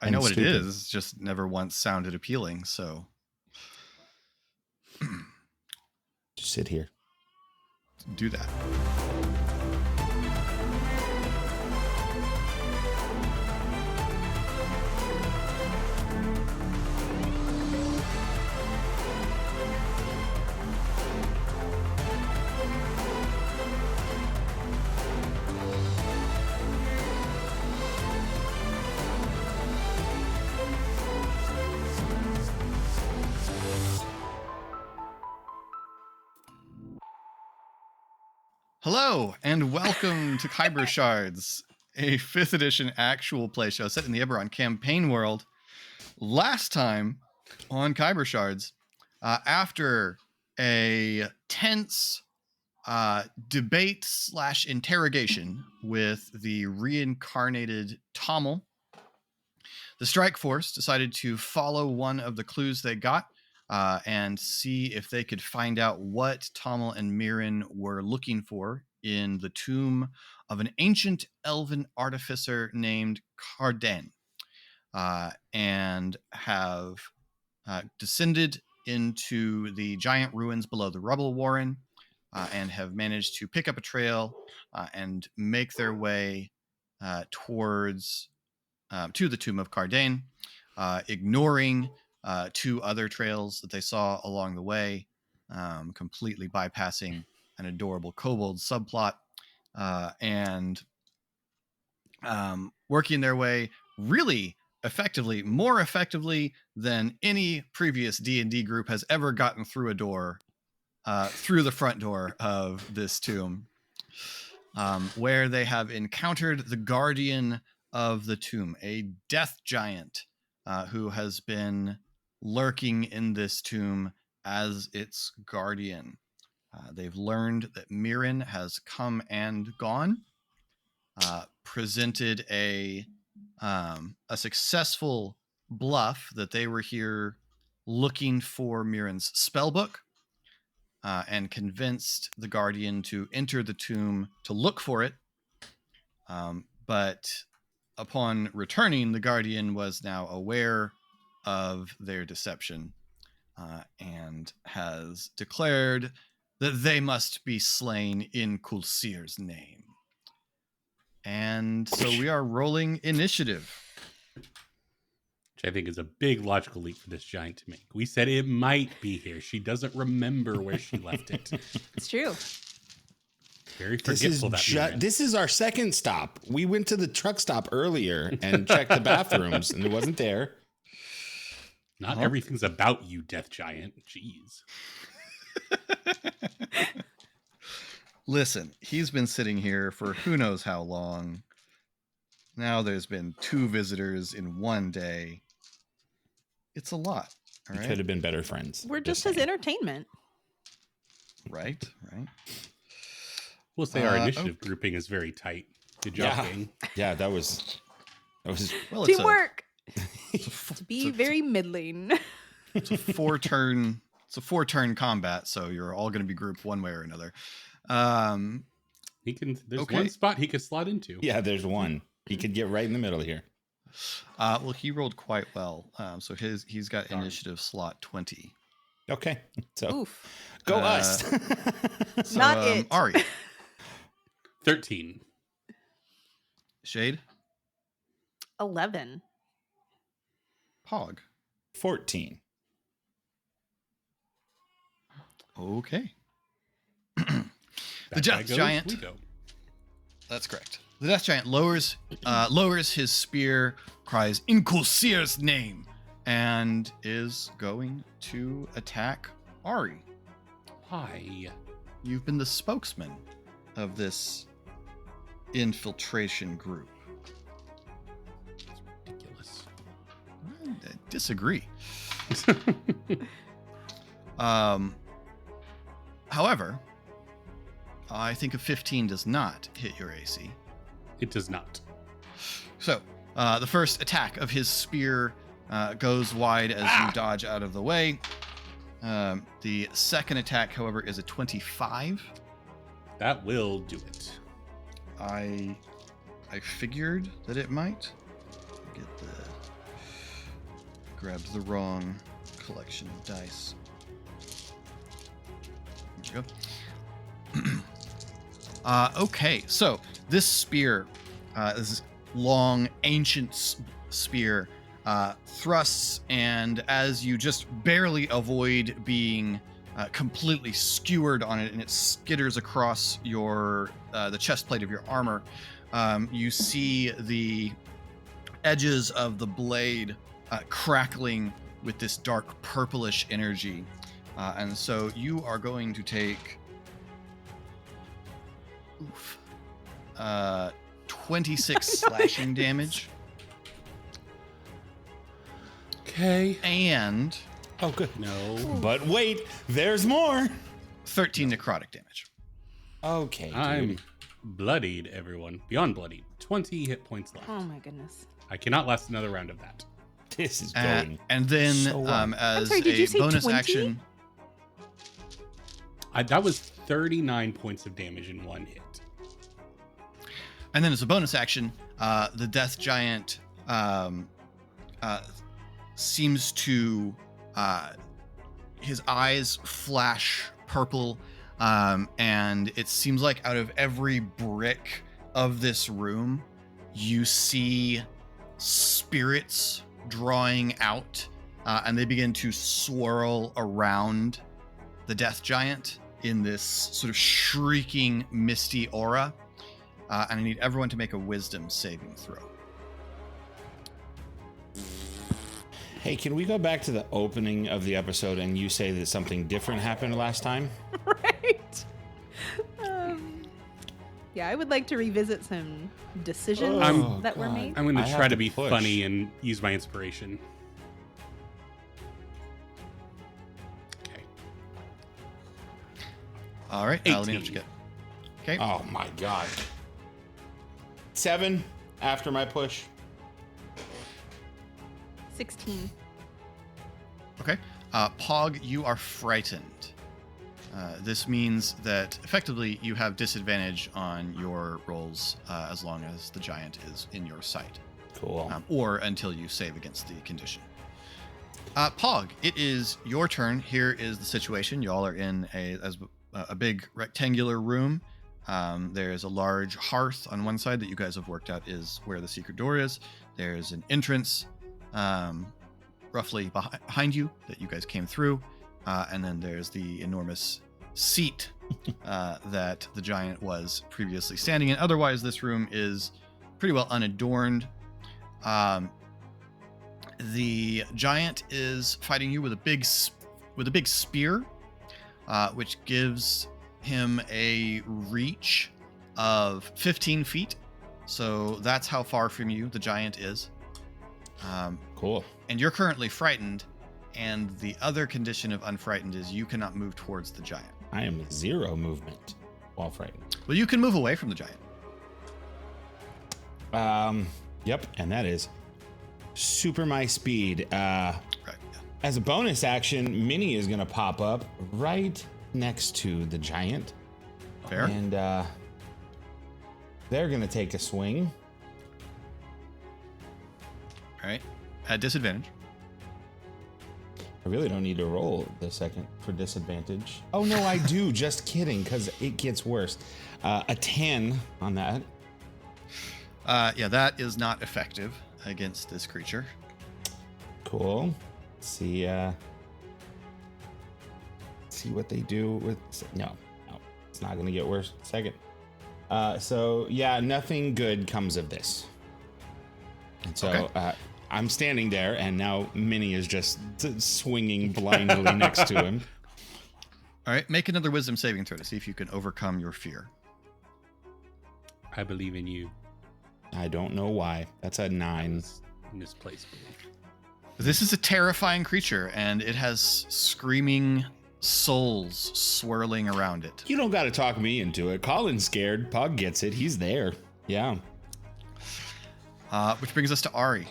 I know what stupid. It is. It's just never once sounded appealing. So just sit here. Do that. Hello, and welcome to Khyber Shards, a 5th edition actual play show set in the Eberron campaign world. Last time on Khyber Shards, after a tense debate/interrogation with the reincarnated Tommel, the Stryke Force decided to follow one of the clues they got and see if they could find out what Tommel and Mirren were looking for in the tomb of an ancient elven artificer named Cardaen, and have descended into the giant ruins below the rubble warren, and have managed to pick up a trail and make their way towards to the tomb of Cardaen, ignoring 2 other trails that they saw along the way, completely bypassing an adorable kobold subplot, and working their way really effectively, more effectively than any previous D&D group has ever gotten through a door, through the front door of this tomb, where they have encountered the guardian of the tomb, a death giant who has been lurking in this tomb as its guardian. They've learned that Mirren has come and gone, presented a successful bluff that they were here looking for Mirren's spellbook, and convinced the guardian to enter the tomb to look for it. But upon returning, the guardian was now aware of their deception, and has declared that they must be slain in Kulsir's name. And so we are rolling initiative. Which I think is a big logical leap for this giant to make. We said it might be here. She doesn't remember where she left it. It's true. Very forgetful. This is our second stop. We went to the truck stop earlier and checked the bathrooms, and it wasn't there. Not everything's about you, Death Giant. Jeez. Listen, he's been sitting here for who knows how long. Now there's been 2 visitors in one day. It's a lot. All right? We could have been better friends. We're just his entertainment. Right. We'll say our initiative grouping is very tight. Good job, gang. Yeah, that was well, teamwork. To be very middling. It's a 4-turn. It's a 4-turn combat, so you're all going to be grouped one way or another. He can. There's one spot he could slot into. Yeah, there's one. He could get right in the middle here. Well, he rolled quite well, so he's got initiative slot 20. Okay, so Oof. Go us. So, Not it. Ari. 13. Shade. 11. Pog. 14. Okay. The Death Giant. That's correct. The Death Giant lowers his spear, cries in Kulsir's name, and is going to attack Ari. Hi. You've been the spokesman of this infiltration group. That's ridiculous. I disagree. However, I think a 15 does not hit your AC. It does not. So, the first attack of his spear goes wide as you dodge out of the way. The second attack, however, is a 25. That will do it. I figured that it might. Get the Grabbed the wrong collection of dice. There we go. Okay, so this spear, this long, ancient spear, thrusts, and as you just barely avoid being completely skewered on it, and it skitters across your the chest plate of your armor, you see the edges of the blade crackling with this dark purplish energy, and so you are going to take 26 slashing damage. Okay. And Oh, good. No. But wait, there's more. 13 necrotic damage. Okay, dude. I'm bloodied, everyone. Beyond bloodied. 20 hit points left. Oh my goodness. I cannot last another round of that. This is going. And then so well. as sorry, did you a say bonus 20? action, That was 39 points of damage in one hit. and then as a bonus action, the death giant seems to his eyes flash purple, and it seems like out of every brick of this room, you see spirits drawing out, and they begin to swirl around the death giant in this sort of shrieking, misty aura. And I need everyone to make a wisdom saving throw. Hey, can we go back to the opening of the episode and you say that something different happened last time? Right. Yeah, I would like to revisit some decisions Oh, that were God. made. I'm going I to have try to to be push. funny and use my inspiration. Okay. All right, 18. let me know what you get. Okay. Oh my God. 7 after my push. 16. Okay. Pog, you are frightened. This means that effectively you have disadvantage on your rolls as long as the giant is in your sight, Cool. or until you save against the condition. Pog, it is your turn. Here is the situation. Y'all are in a big rectangular room. There's a large hearth on one side that you guys have worked out is where the secret door is. There's an entrance roughly behind you that you guys came through. And then there's the enormous seat that the giant was previously standing in. Otherwise, this room is pretty well unadorned. The giant is fighting you with a big spear, which gives him a reach of 15 feet. So that's how far from you the giant is. Cool. And you're currently frightened. And the other condition of unfrightened is you cannot move towards the giant. I am 0 movement while frightened. Well, you can move away from the giant. Yep, and that is super my speed. Right. As a bonus action, Minnie is gonna pop up right next to the giant. Fair. And they're gonna take a swing. All right. At disadvantage. I really don't need to roll the second for disadvantage. Oh no, I do. Just kidding, because it gets worse. A 10 on that. Yeah, that is not effective against this creature. Cool. Let's see what they do with. No, it's not gonna get worse. Second. So yeah, nothing good comes of this. And so Okay. I'm standing there, and now Minnie is just swinging blindly next to him. All right. Make another wisdom saving throw to see if you can overcome your fear. I believe in you. I don't know why. That's a 9. Misplaced belief. This is a terrifying creature, and it has screaming souls swirling around it. You don't got to talk me into it. Colin's scared. Pug gets it. He's there. Yeah. Which brings us to Ari.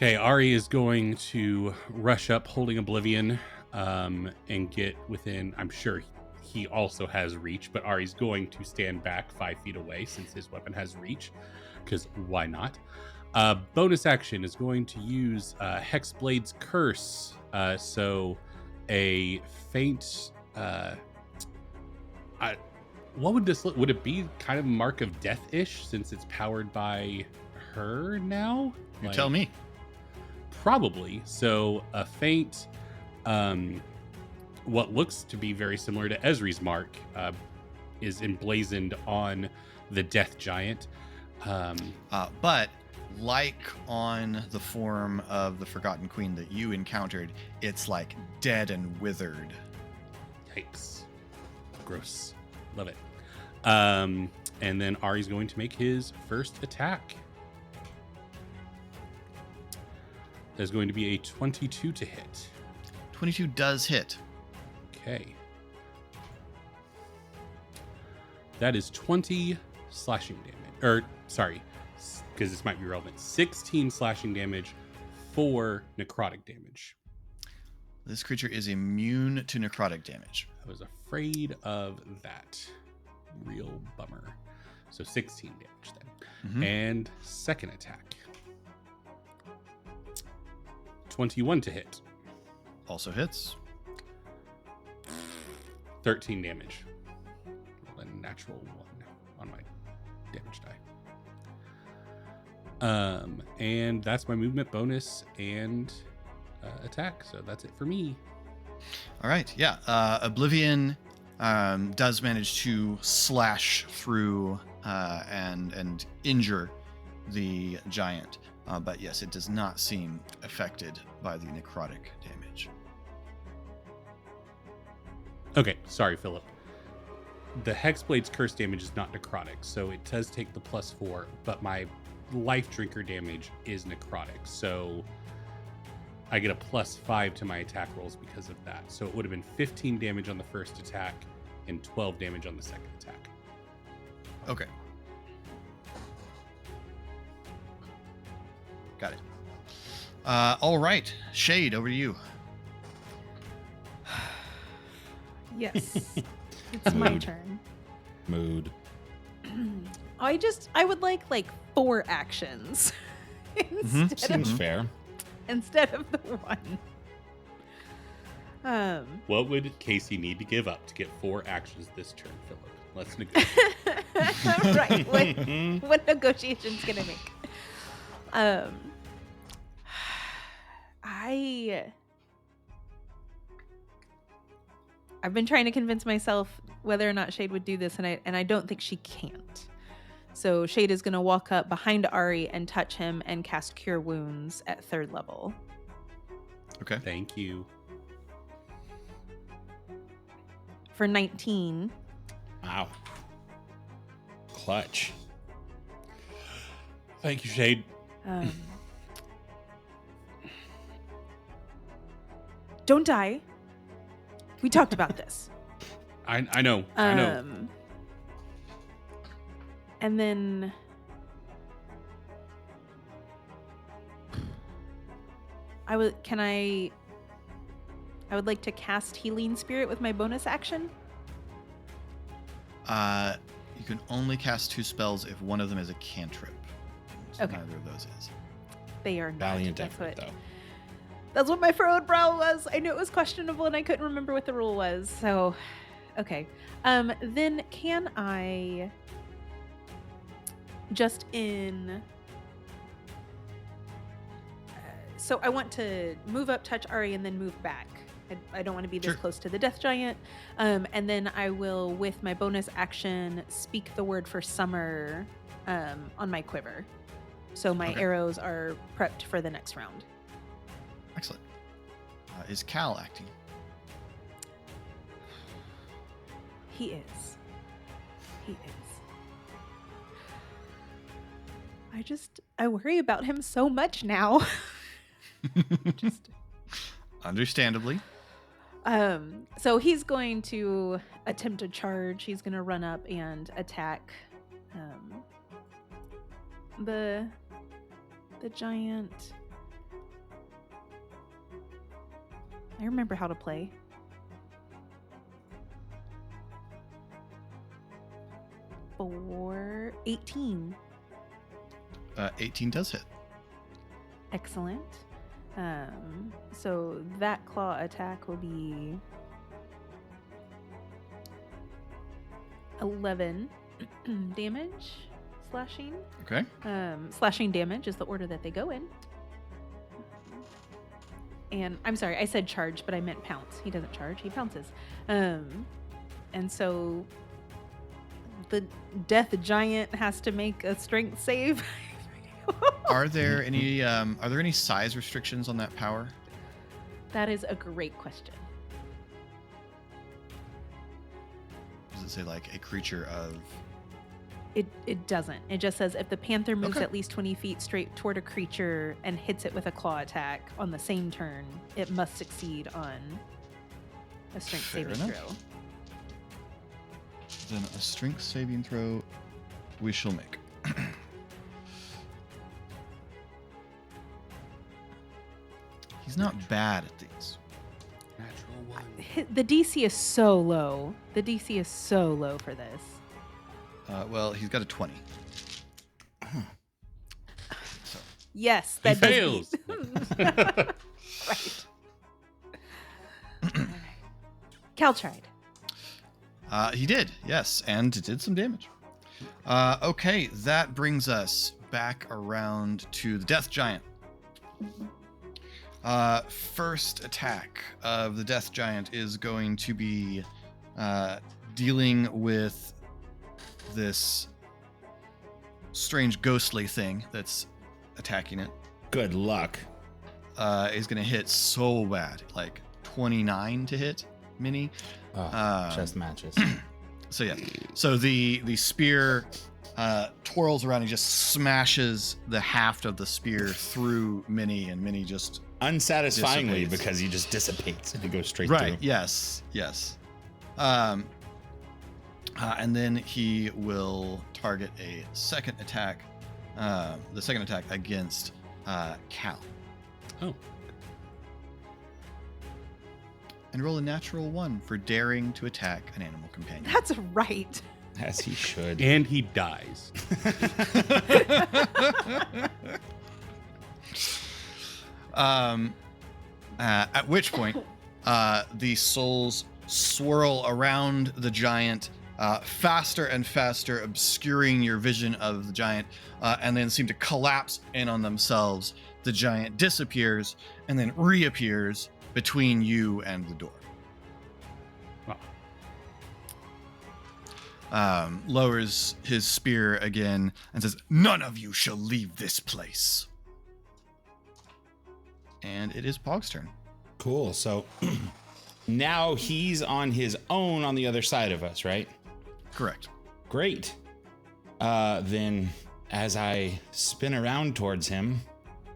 Okay, Ari is going to rush up holding Oblivion and get within, I'm sure he also has reach, but Ari's going to stand back 5 feet away since his weapon has reach, because why not? Bonus action is going to use Hexblade's Curse. So a faint. What would this look? Would it be kind of Mark of Death-ish since it's powered by her now? You tell me. Probably. So a faint, what looks to be very similar to Ezri's mark, is emblazoned on the Death Giant. But like on the form of the Forgotten Queen that you encountered, it's like dead and withered. Yikes. Gross. Love it. And then Ari's going to make his first attack. There's going to be a 22 to hit. 22 does hit. Okay. That is 20 slashing damage. Or, sorry, because this might be relevant. 16 slashing damage, 4 necrotic damage. This creature is immune to necrotic damage. I was afraid of that. Real bummer. So 16 damage then. Mhm. And second attack. 21 to hit. Also hits. 13 damage. Roll a natural 1 on my damage die. And that's my movement bonus and attack. So that's it for me. All right. Yeah. Oblivion does manage to slash through and injure the giant. But yes, it does not seem affected by the necrotic damage. Okay, sorry, Philip. The Hexblade's curse damage is not necrotic, so it does take the +4, but my life drinker damage is necrotic, so I get a +5 to my attack rolls because of that. So it would have been 15 damage on the first attack and 12 damage on the second attack. Okay. Got it. All right. Shade, over to you. Yes. It's my Mood. turn. Mood. I would like 4 actions Seems fair. instead of the 1. What would Casey need to give up to get 4 actions this turn, Philip? Let's negotiate. Right. What negotiation's gonna make? I've been trying to convince myself whether or not Shade would do this, and I don't think she can't. So Shade is gonna walk up behind Ari and touch him and cast Cure Wounds at 3rd level. Okay. Thank you. For 19. Wow. Clutch. Thank you, Shade. Don't die. We talked about this. I know. I know. And then I would like to cast Healing Spirit with my bonus action. You can only cast 2 spells if one of them is a cantrip. So Okay. neither of those is. They are not. Valiant That's effort, what- though. That's what my furrowed brow was. I knew it was questionable and I couldn't remember what the rule was. So, okay. Then can I just in... so I want to move up, touch Ari, and then move back. I don't want to be this Sure. close to the Death Giant. And then I will, with my bonus action, speak the word for summer on my quiver. So my Okay. arrows are prepped for the next round. Excellent. Is Cal acting? He is. He is. I worry about him so much now. Just Understandably. so he's going to attempt to charge. He's going to run up and attack the giant. I remember how to play. For 18. 18 does hit. Excellent. So that claw attack will be 11 damage, slashing. Okay. Slashing damage is the order that they go in. And I'm sorry, I said charge, but I meant pounce. He doesn't charge, he pounces. And so the death giant has to make a strength save. Are there any size restrictions on that power? That is a great question. Does it say like a creature of? It doesn't. It just says if the panther moves Okay. at least 20 feet straight toward a creature and hits it with a claw attack on the same turn, it must succeed on a strength Fair saving enough. throw. Then a strength saving throw we shall make. He's not bad at these. Natural one. The DC is so low. The DC is so low for this. Well, he's got a 20. So, Yes, He that does fails. beat. Right. Cal tried. he did, yes, and it did some damage. Okay, that brings us back around to the Death Giant. First attack of the Death Giant is going to be dealing with this strange ghostly thing that's attacking it. Good luck. Is going to hit so bad, like 29 to hit, Mini. Chest matches. So yeah, so the spear twirls around and just smashes the haft of the spear through Minnie, and Minnie just Unsatisfyingly, dissipates. because he just dissipates and it goes straight right. through. Yes, yes. And then he will target a second attack, the second attack against Cal, Oh, and roll a natural 1 for daring to attack an animal companion. That's right. As he should. and he dies. At which point, the souls swirl around the giant faster and faster, obscuring your vision of the giant, and then seem to collapse in on themselves. The giant disappears and then reappears between you and the door. Wow. Lowers his spear again and says, "None of you shall leave this place." And it is Pog's turn. Cool. So now he's on his own on the other side of us, right? Correct. Great. Then as I spin around towards him,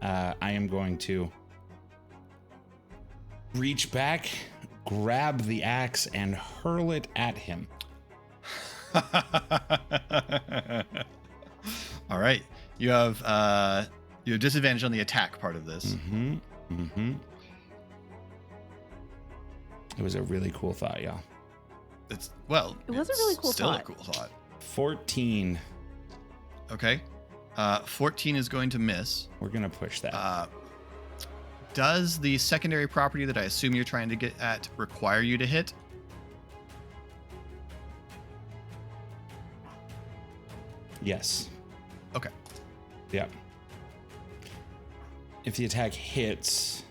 I am going to reach back, grab the axe, and hurl it at him. All right. You have disadvantage on the attack part of this. It was a really cool thought, y'all. It It was a really cool still thought. a cool thought. 14. Okay. 14 is going to miss. We're going to push that. Does the secondary property that I assume you're trying to get at require you to hit? Yes. Okay. Yep. If the attack hits,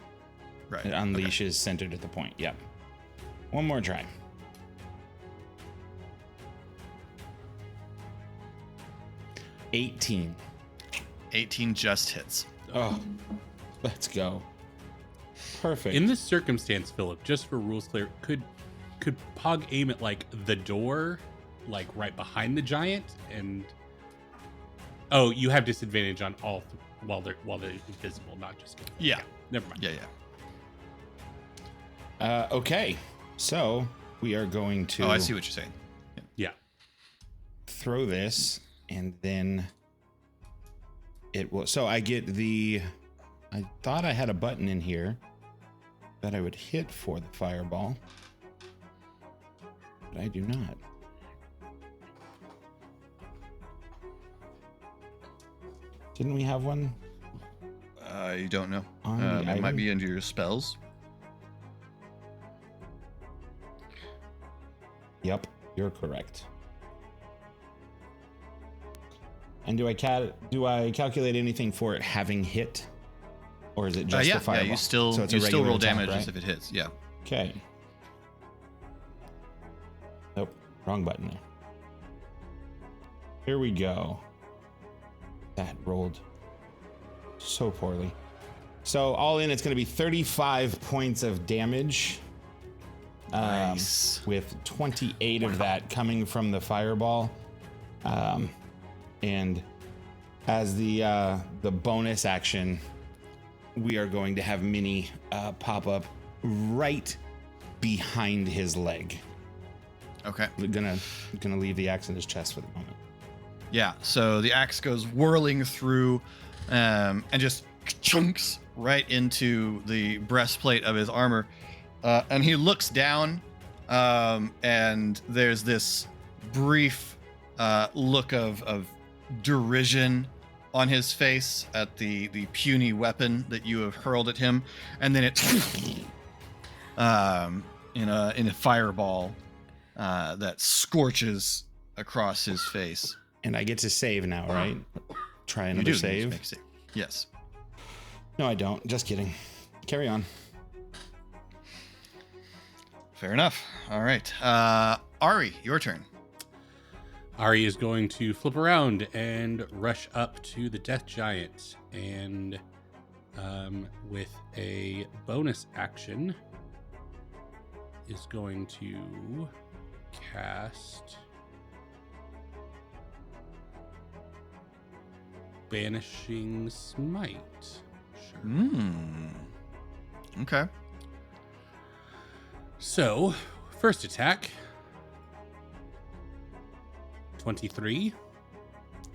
Right. it unleashes centered at the point. Yep. One more try. Okay. 18 just hits. Oh, let's go. Perfect. In this circumstance, Philip, just for rules clear, could Pog aim at like the door, like right behind the giant, and oh, you have disadvantage on all while they're invisible, not just Yeah. never mind. Yeah. Okay. So we are going to Oh, I see what you're saying. Yeah. throw this, and then it will. So I get the. I thought I had a button in here that I would hit for the fireball, but I do not. Didn't we have one? I don't know. On the It might item? be under your spells. Yep, you're correct. And do I calculate anything for it having hit, or is it just the fireball? Yeah, you still So it's a you still regular roll attack, damage right? as if it hits. Yeah. Okay. Nope, wrong button there. Here we go. That rolled so poorly. So all in, it's going to be 35 points of damage. Nice. With 28 of that coming from the fireball. And as the bonus action, we are going to have Minnie pop up right behind his leg. Okay. We're gonna leave the axe in his chest for the moment. Yeah. So the axe goes whirling through, and just chunks right into the breastplate of his armor, and he looks down, and there's this brief look of derision on his face at the puny weapon that you have hurled at him, and then it in a fireball that scorches across his face. And I get to save now, right? Try You another do need to save. make a save. Yes. No, I don't. Just kidding. Carry on. Fair enough. All right. Ari, your turn. Ari is going to flip around and rush up to the Death Giant, and with a bonus action, is going to cast Banishing Smite. Sure. Okay. So, first attack, 23.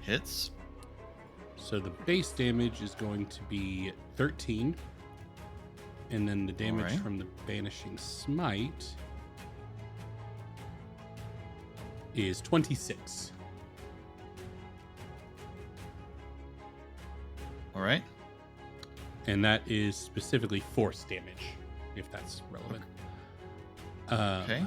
Hits. So the base damage is going to be 13. And then the damage Alright. from the Banishing Smite is 26. All right. And that is specifically force damage, if that's relevant. Okay.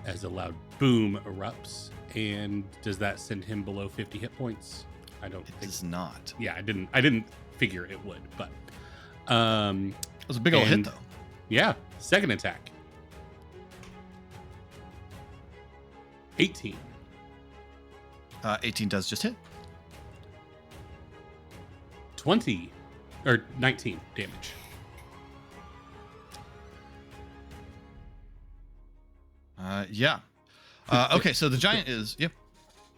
As a loud boom erupts. And does that send him below 50 hit points? I don't It think. does not. Yeah, I didn't figure it would, but It was a big old hit, And- though. yeah, second attack. 18. 18 does just hit. 20 or 19 damage. Yeah. Okay, so the giant is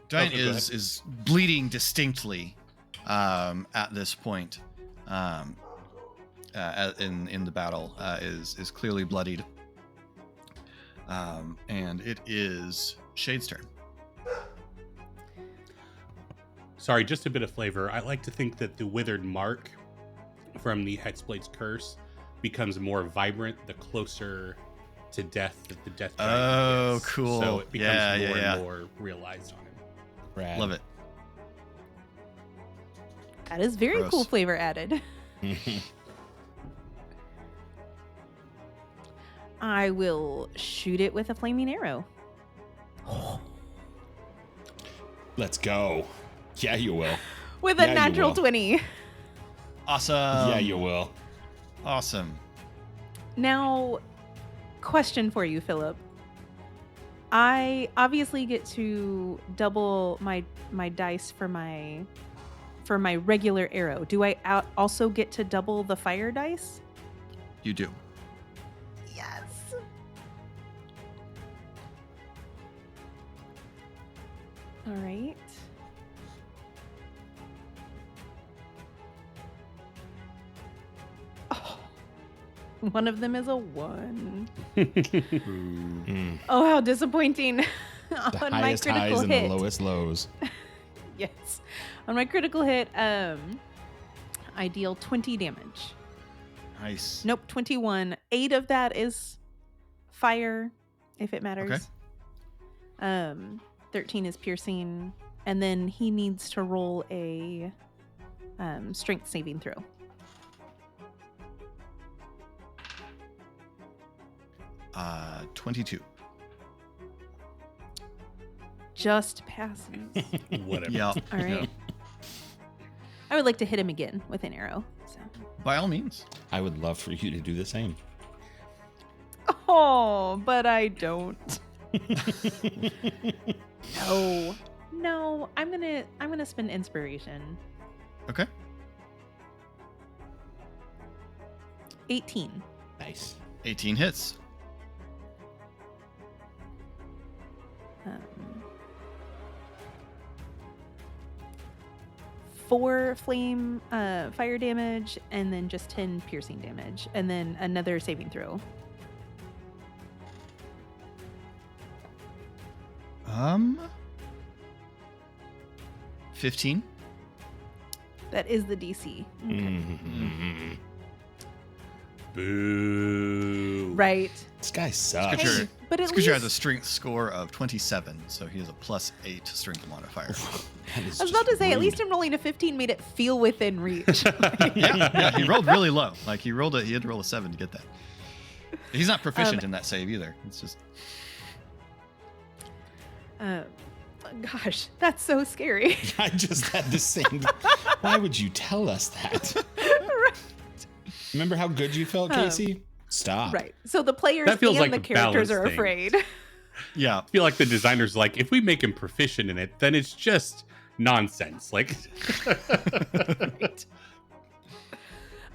giant Okay, go is bleeding distinctly at this point. In the battle is clearly bloodied. And it is Shade's turn. Sorry, just a bit of flavor. I like to think that the withered mark from the Hexblade's curse becomes more vibrant the closer to death that the death giant Oh, gets. cool. So it becomes Yeah, more yeah. and more realized on him. Rad. Love it. That is very Gross. cool flavor added. I will shoot it with a flaming arrow. Let's go. Yeah, you will. With Yeah, a you natural will. 20. Awesome. Yeah, you will. Awesome. Now, question for you, Philip. I obviously get to double my dice for my regular arrow. Do I also get to double the fire dice? You do. Yes. All right. Oh, one of them is a 1. Mm. Oh, how disappointing. The On my highest critical highs and hit. the lowest lows. Yes. On my critical hit, I deal 20 damage. Nice. Nope, 21. 8 of that is fire, if it matters. 13 is piercing, and then he needs to roll a strength saving throw. Uh, 22. Just passes. Whatever. Yeah. All right. Yeah. I would like to hit him again with an arrow. So. By all means. I would love for you to do the same. Oh, but I don't. No. I'm gonna spend inspiration. Okay. 18. Nice. 18 hits. Um, 4 flame fire damage, and then just 10 piercing damage, and then another saving throw. 15. That is the DC. Mm-hmm. Boo. Right. This guy sucks. Sure. Hey, but at It's because you has a least strength score of 27, so he has a +8 strength modifier. That is I was about to just say, at rude. least him rolling a 15 made it feel within reach. yeah, he rolled really low. Like he had to roll a 7 to get that. He's not proficient in that save either. It's just Gosh, that's so scary. I just had the same. Why would you tell us that? Right. Remember how good you felt, Casey? Stop. Right. So the players That feels and like the a characters balance are thing. afraid. yeah. I feel like the designer's like, if we make him proficient in it, then it's just nonsense. Like, Right.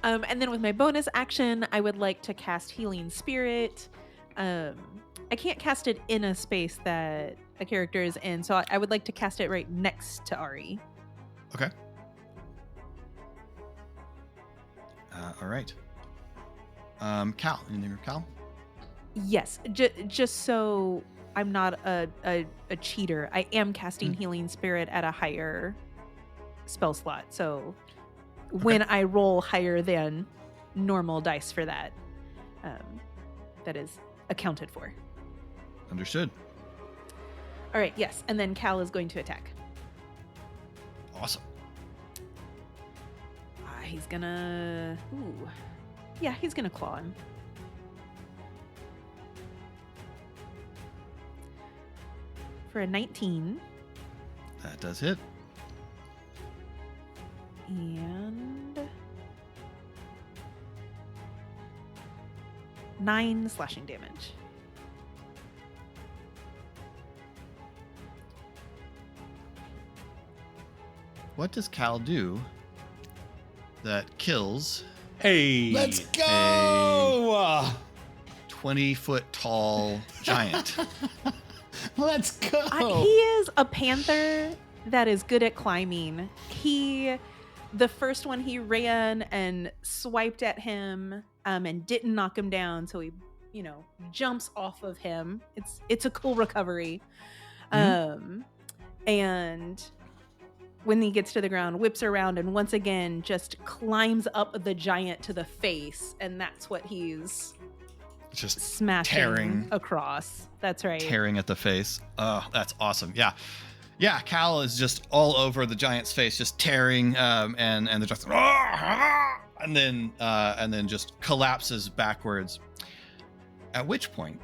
And then with my bonus action, I would like to cast Healing Spirit. I can't cast it in a space that a character is in, so I would like to cast it right next to Ari. Okay. All right. Cal, anything for Cal? Yes, just so I'm not a cheater, I am casting Healing Spirit at a higher spell slot. So when I roll higher than normal dice for that, that is accounted for. Understood. All right, yes, and then Cal is going to attack. Awesome. He's gonna... Ooh. Yeah, he's gonna claw him. For a 19. That does hit. And... 9 slashing damage. What does Cal do that kills hey, Let's go. 20-foot tall giant? Let's go. He is a panther that is good at climbing. The first one, he ran and swiped at him and didn't knock him down, so he, jumps off of him. It's a cool recovery. And when he gets to the ground, whips around and once again just climbs up the giant to the face, and that's what he's Just smashing tearing. across. That's right. tearing at the face. Oh, that's awesome. Yeah. Yeah, Cal is just all over the giant's face, just tearing, and they're just and then just collapses backwards. At which point,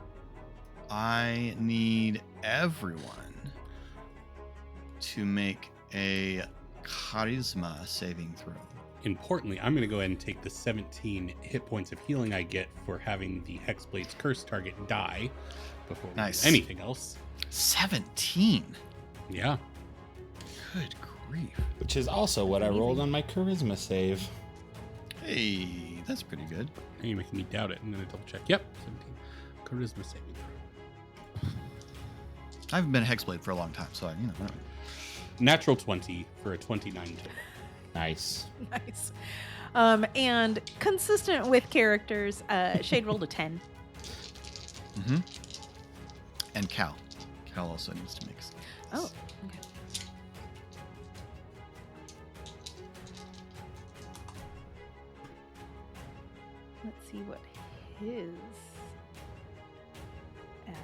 I need everyone to make a charisma saving throw. importantly, I'm going to go ahead and take the 17 hit points of healing I get for having the Hexblade's curse target die before we Nice. do anything else. 17. Yeah. Good grief. Which is also what I rolled on my charisma save. Hey, that's pretty good. Now you're making me doubt it. I'm going to double check. Yep. 17. Charisma saving throw. I haven't been a Hexblade for a long time, so whatever. Natural 20 for a 29 total. Nice. Nice. And consistent with characters, Shade rolled a 10. Mm-hmm. And Cal. Cal also needs to make saves. Oh, okay. Let's see what his adds.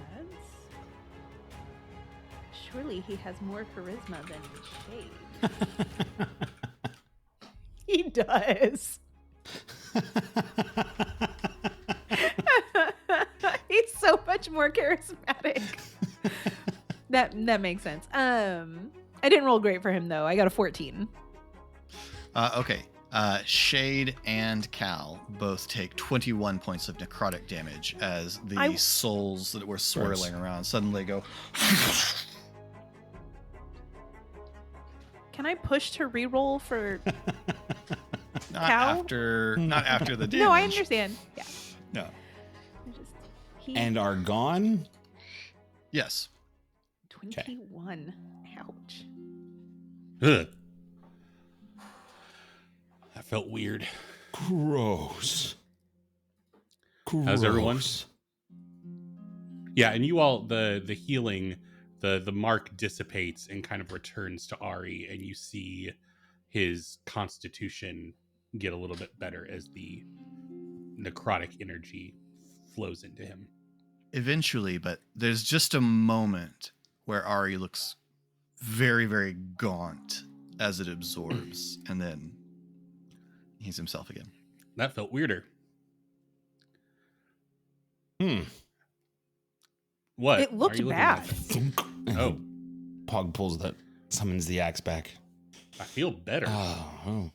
Surely he has more charisma than Shade. does. He's so much more charismatic. That makes sense. I didn't roll great for him though. I got a 14. Okay. Shade and Cal both take 21 points of necrotic damage as the souls that were swirling around suddenly go. Can I push to reroll for Not Cal? after the damage. No, I understand. Yeah. No. And are gone? Yes. 21. Ouch. Ugh. That felt weird. Gross. How's everyone? Yeah, and you all, the healing, the mark dissipates and kind of returns to Ari, and you see his constitution get a little bit better as the necrotic energy flows into him. Eventually, but there's just a moment where Ari looks very, very gaunt as it absorbs, and then he's himself again. That felt weirder. What? It looked Why are you looking bad. like that? Oh, Pog pulls that, summons the axe back. I feel better. Oh.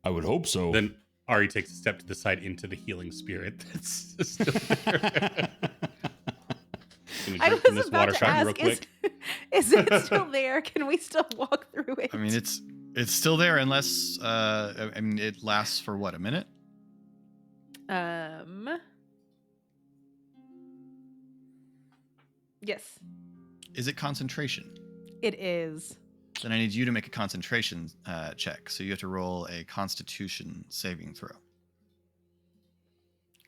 I would hope so. Then Ari takes a step to the side into the healing spirit that's still there. I was about to ask, is it still there? Can we still walk through it? I mean, it's still there unless I mean, it lasts for what, a minute? Yes, Is it concentration? it is. Then I need you to make a concentration check. So you have to roll a Constitution saving throw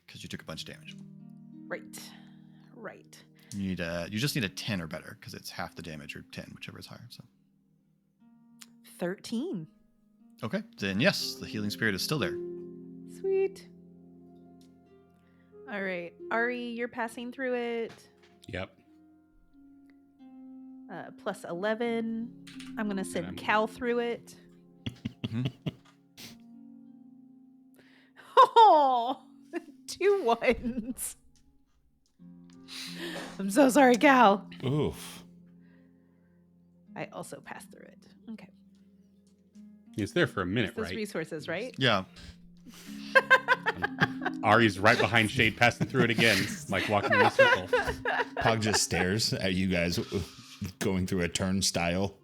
because you took a bunch of damage. Right. You just need a 10 or better because it's half the damage, or 10, whichever is higher. So 13. okay, then yes, the healing spirit is still there. Sweet. All right, Ari, you're passing through it. Yep. Plus 11. I'm gonna send Cal through it. Mhm. Oh, 2 1s. I'm so sorry, Cal. Oof. I also passed through it. Okay. It's there for a minute, Those right? resources, right? Yeah. Ari's right behind Shade, passing through it again, like walking in a circle. Pog just stares at you guys going through a turnstile.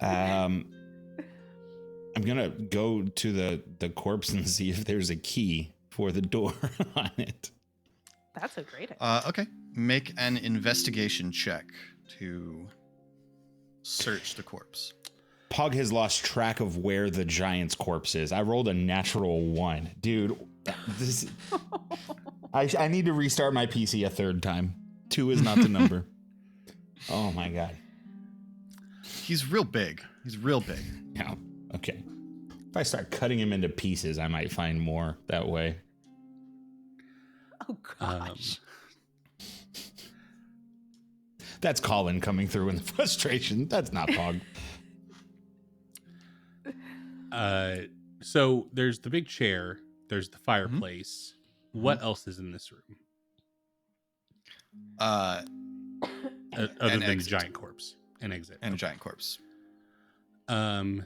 I'm gonna go to the corpse and see if there's a key for the door on it. That's a great idea. Okay. Make an investigation check to search the corpse. Pog has lost track of where the giant's corpse is. I rolled a natural 1. Dude, this I need to restart my PC a third time. 2 is not the number. Oh my god. He's real big. Yeah. Okay. If I start cutting him into pieces, I might find more that way. Oh gosh. That's Colin coming through in the frustration. That's not Pog. So there's the big chair, there's the fireplace. What else is in this room? Other than the giant corpse. An exit. And a giant corpse. Then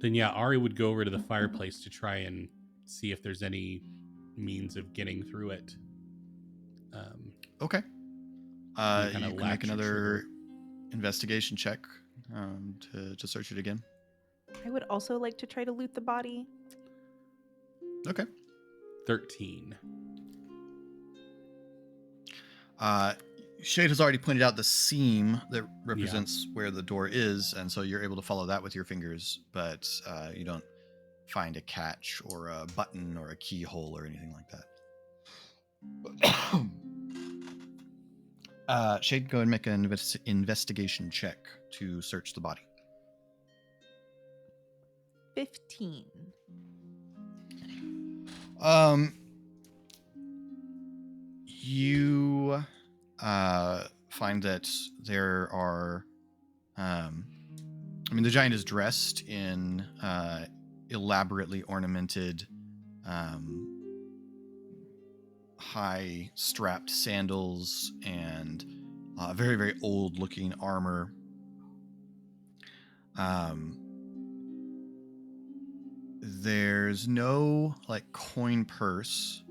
yeah, Ari would go over to the fireplace to try and see if there's any means of getting through it. Okay. You can make latch your another investigation check to search it again. I would also like to try to loot the body. Okay. 13. Shade has already pointed out the seam that represents where the door is, and so you're able to follow that with your fingers, but you don't find a catch or a button or a keyhole or anything like that. Shade, go and make an investigation check to search the body. 15. You find that there are I mean, the giant is dressed in elaborately ornamented, high-strapped sandals and very, very old-looking armor. There's no like coin purse,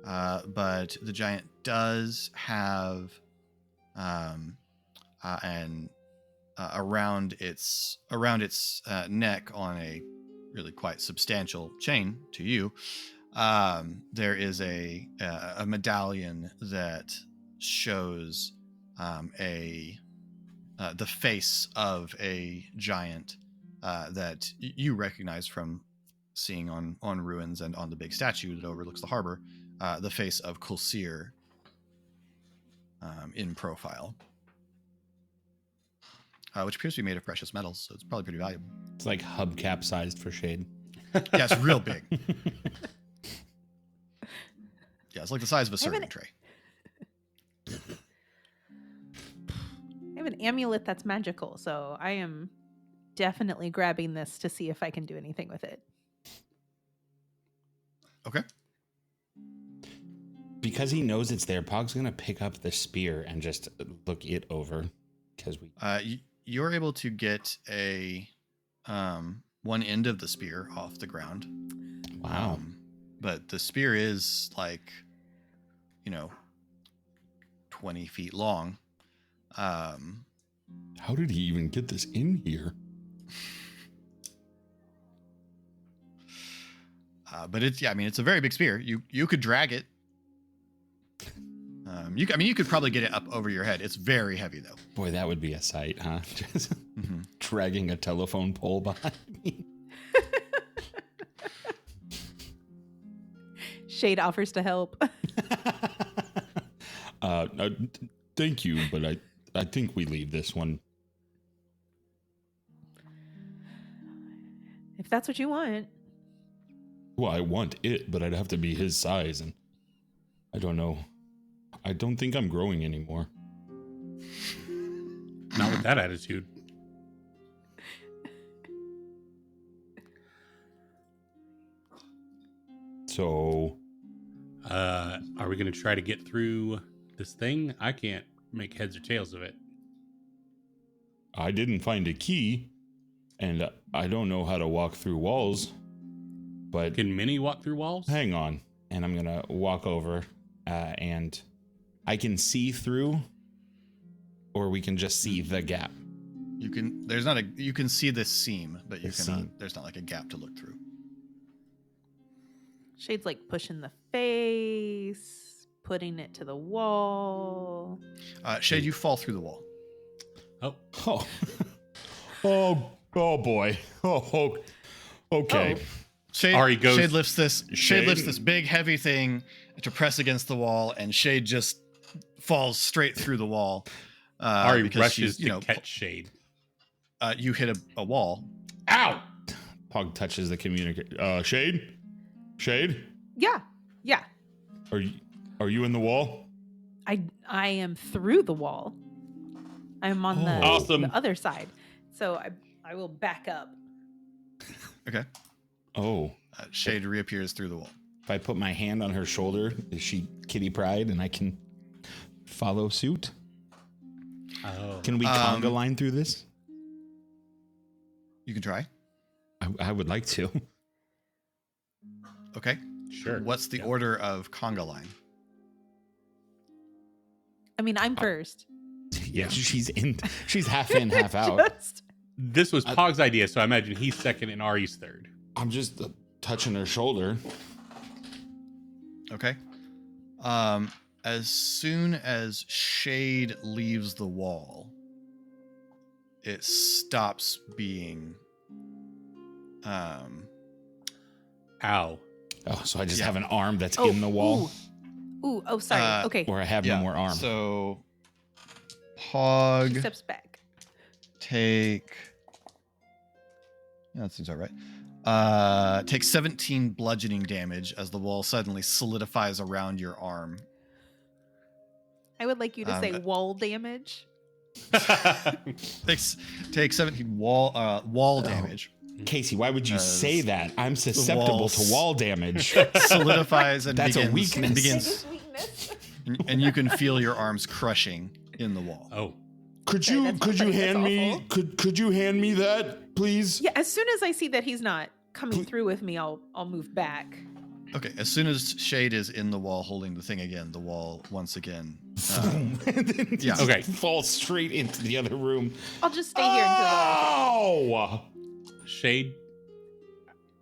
but the giant does have and around its neck on a really quite substantial chain to you, there is a medallion that shows the face of a giant that you recognize from seeing on ruins and on the big statue that overlooks the harbor, the face of Kulsir in profile. Which appears to be made of precious metals, so it's probably pretty valuable. It's like hubcap sized for shade. Yeah, it's real big. Yeah, it's like the size of a serving tray. I have an amulet that's magical, so I am definitely grabbing this to see if I can do anything with it. Okay. Because he knows it's there, Pog's gonna pick up the spear and just look it over. Because you're able to get a one end of the spear off the ground. Wow. But the spear is like, 20 feet long. How did he even get this in here? But it's a very big spear. You could drag it. You could probably get it up over your head. It's very heavy though. Boy, that would be a sight, huh? Just dragging a telephone pole behind me. Shade offers to help. Thank you, but I think we leave this one. If that's what you want. Well, I want it, but I'd have to be his size, and I don't know. I don't think I'm growing anymore. Not with that attitude. So, are we going to try to get through this thing? I can't make heads or tails of it. I didn't find a key, and I don't know how to walk through walls, but... Can Minnie walk through walls? Hang on. And I'm going to walk over, and I can see through, or we can just see the gap. You can see this seam, but there's not like a gap to look through. Shade's like pushing the face, putting it to the wall. Shade, you fall through the wall. Oh boy. Oh, okay. Oh. Shade lifts this big heavy thing to press against the wall, and Shade just falls straight through the wall. Ari rushes to catch Shade. You hit a wall. Ow! Pog touches the communicator. Shade? Yeah. Are you in the wall? I am through the wall. I'm on the other side. So I will back up. Okay. Oh. Shade reappears through the wall. If I put my hand on her shoulder, is she Kitty Pryde and I can follow suit? Oh. Can we conga line through this? You can try. I would like to. Okay. Sure. What's the order of conga line? I mean, I'm first. Yeah, she's half in, half out. This was Pog's idea, so I imagine he's second and Ari's third. I'm just touching her shoulder. Okay. As soon as Shade leaves the wall, it stops being Ow. Oh, so I just have an arm that's in the wall? Sorry. Okay. Or I have no more arm. So Pog Steps back. take... Yeah, that seems all right. Take 17 bludgeoning damage as the wall suddenly solidifies around your arm. I would like you to say wall damage. Take 17 wall damage. Casey, why would you As say that? I'm susceptible to wall damage. Solidifies and That's a begins, weakness. and you can feel your arms crushing in the wall. Oh, Could Okay, you that's could not you funny, hand that's me awful. could you hand me that, please? Yeah, as soon as I see that he's not coming through with me, I'll move back. Okay, as soon as Shade is in the wall holding the thing again, the wall once again. And then yeah. just Okay. fall straight into the other room. I'll just stay here until Oh! Shade.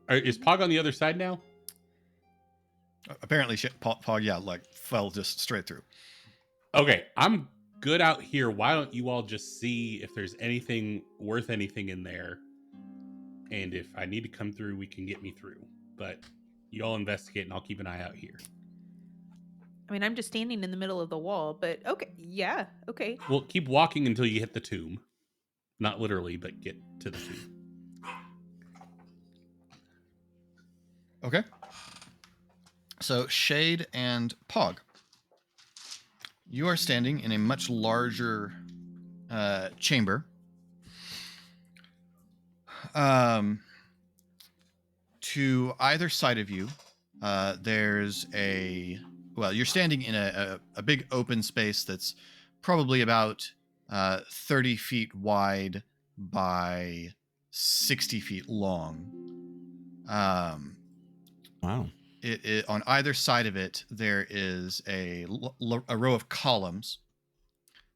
Is Pog on the other side now? Apparently, Pog, yeah, like fell just straight through. Okay, I'm good out here. Why don't you all just see if there's anything worth anything in there? And if I need to come through, we can get me through. But you all investigate and I'll keep an eye out here. I mean, I'm just standing in the middle of the wall, but okay. Yeah, okay. Well, keep walking until you hit the tomb. Not literally, but get to the tomb. Okay. So, Shade and Pog, you are standing in a much larger chamber. To either side of you, there's you're standing in a big open space that's probably about 30 feet wide by 60 feet long. Wow. On either side of it, there is a row of columns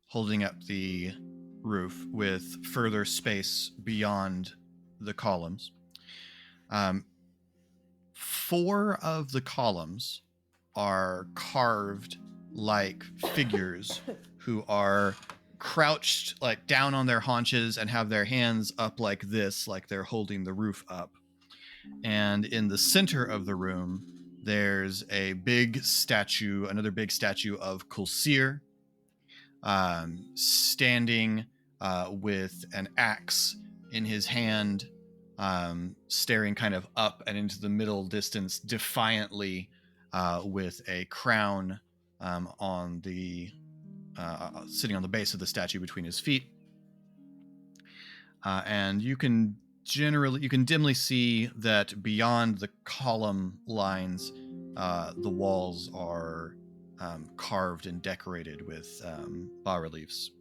holding up the roof with further space beyond the columns. 4 of the columns are carved like figures who are crouched like down on their haunches and have their hands up like this, like they're holding the roof up. And in the center of the room, there's a big statue, another big statue of Kulsir, standing with an axe in his hand, staring kind of up and into the middle distance defiantly, with a crown on the sitting on the base of the statue between his feet. And you can dimly see that beyond the column lines, the walls are carved and decorated with bas-reliefs.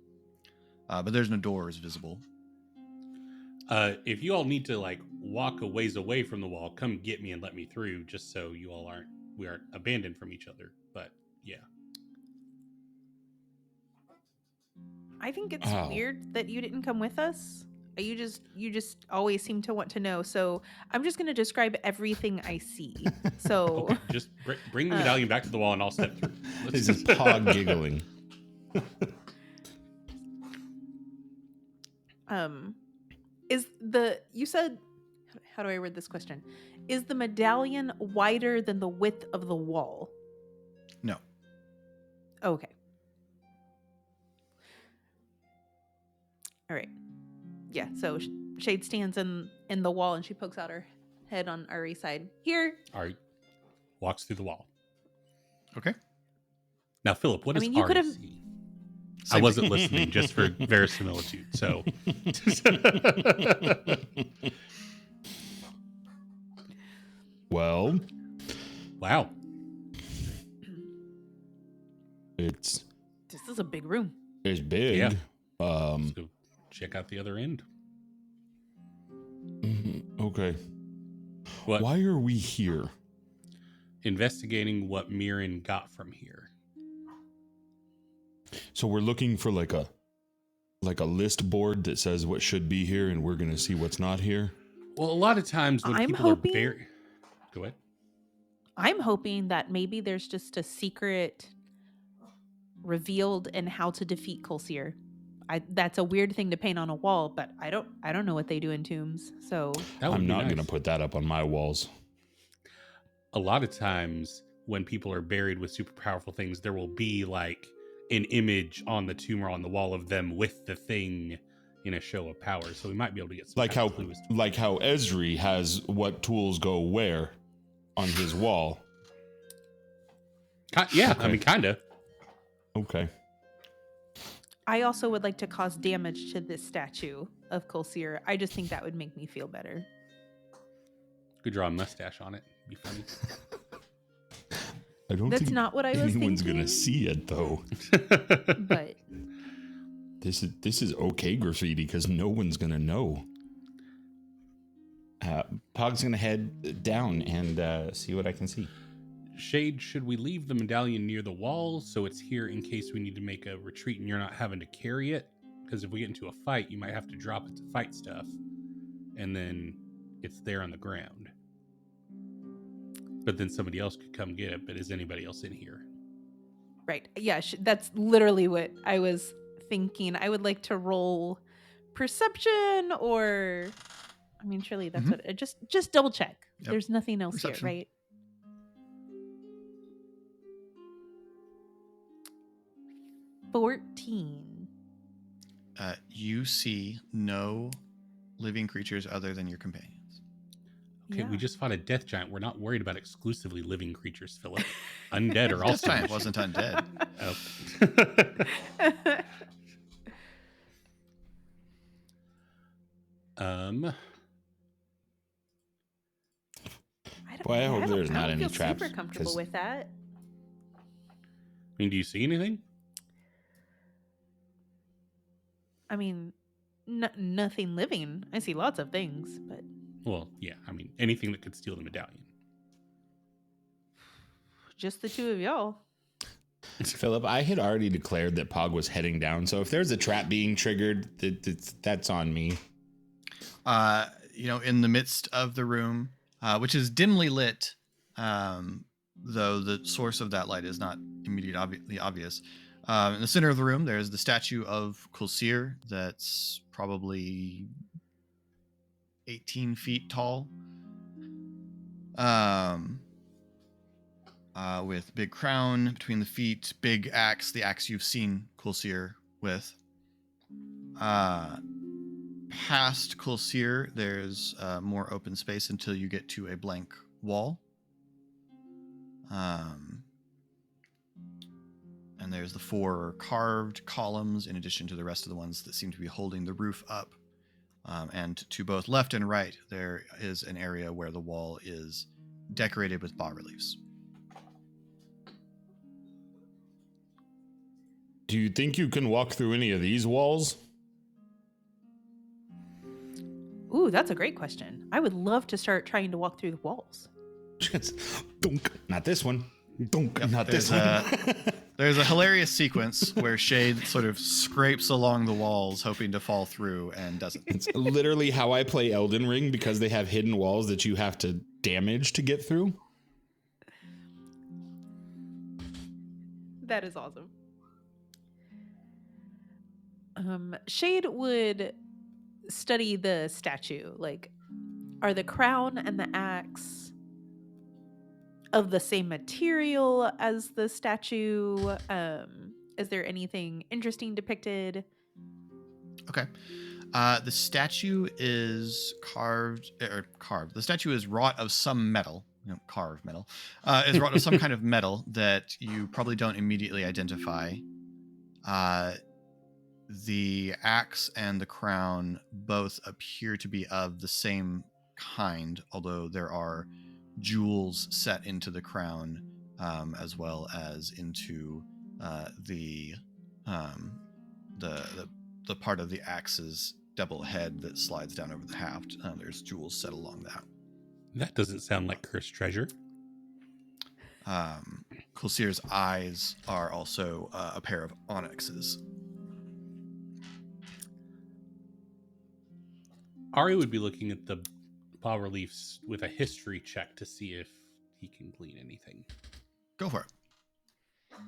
But there's no doors visible. If you all need to like walk a ways away from the wall, come get me and let me through, just so you all we aren't abandoned from each other. But yeah. I think it's weird that you didn't come with us. You just always seem to want to know. So I'm just going to describe everything I see. So Okay, just bring the medallion back to the wall and I'll step through. This is Pog giggling. You said, how do I word this question? Is the medallion wider than the width of the wall? No. Okay. All right. Yeah, so Shade stands in the wall and she pokes out her head on Ari's side. Here. Ari walks through the wall. Okay. Now, Philip, what does you could Ari have. see? I wasn't listening, just for verisimilitude. So, Well, wow, this is a big room. It's big. Yeah. Let's go check out the other end. Okay. What? Why are we here? Investigating what Mirren got from here. So we're looking for like a list board that says what should be here, and we're gonna see what's not here. Well, a lot of times when people are buried. Go ahead. I'm hoping that maybe there's just a secret revealed in how to defeat Kulsir. That's a weird thing to paint on a wall, but I don't know what they do in tombs. So I'm not gonna put that up on my walls. A lot of times when people are buried with super powerful things, there will be like an image on the tomb or on the wall of them with the thing in a show of power. So we might be able to get some like how Esri has what tools go where on his wall. Yeah, Okay. I mean, kind of. Okay. I also would like to cause damage to this statue of Kolsir. I just think that would make me feel better. Could draw a mustache on it. Be funny. I don't That's think not what I was anyone's thinking. gonna see it though. But This is okay graffiti because no one's gonna know. Pog's gonna head down and see what I can see. Shade, should we leave the medallion near the wall so it's here in case we need to make a retreat and you're not having to carry it? Because if we get into a fight, you might have to drop it to fight stuff, and then it's there on the ground. But then somebody else could come get it. But is anybody else in here? right. Yeah, that's literally what I was thinking. I would like to roll perception or I mean, surely that's what just double check. Yep. There's nothing else Perception. here, right? $14. You see no living creatures other than your companions. Okay, Yeah. we just fought a death giant. We're not worried about exclusively living creatures, Philip. Undead are also. Death giant wasn't undead. Oh. Boy, I hope there's not any feel traps, super comfortable 'cause- with that. I mean, do you see anything? I mean, nothing living. I see lots of things, but Well, yeah. I mean, anything that could steal the medallion. just the two of y'all. Philip, I had already declared that Pog was heading down, so if there's a trap being triggered, that's on me. In the midst of the room, which is dimly lit, though the source of that light is not immediately obvious. In the center of the room, there's the statue of Kolsir that's probably 18 feet tall, with big crown between the feet, big axe, the axe you've seen Kolsir with. Past Kolsir, there's more open space until you get to a blank wall. And there's the 4 carved columns in addition to the rest of the ones that seem to be holding the roof up. And to both left and right, there is an area where the wall is decorated with bas-reliefs. Do you think you can walk through any of these walls? Ooh, that's a great question. I would love to start trying to walk through the walls. Just dunk. Not this one. Dunk. Yep, Not this there's one. There's a hilarious sequence where Shade sort of scrapes along the walls, hoping to fall through, and doesn't. It's literally how I play Elden Ring because they have hidden walls that you have to damage to get through. That is awesome. Shade would study the statue. Like, are the crown and the axe of the same material as the statue? Is there anything interesting depicted? Okay. The statue is carved. The statue is wrought of some metal. Carved metal. Is wrought of some kind of metal that you probably don't immediately identify. The axe and the crown both appear to be of the same kind, although there are jewels set into the crown, as well as into the part of the axe's double head that slides down over the haft. There's jewels set along that. That doesn't sound like cursed treasure. Kolsir's eyes are also a pair of onyxes. Ari would be looking at the bas-reliefs with a history check to see if he can glean anything. Go for it. I'm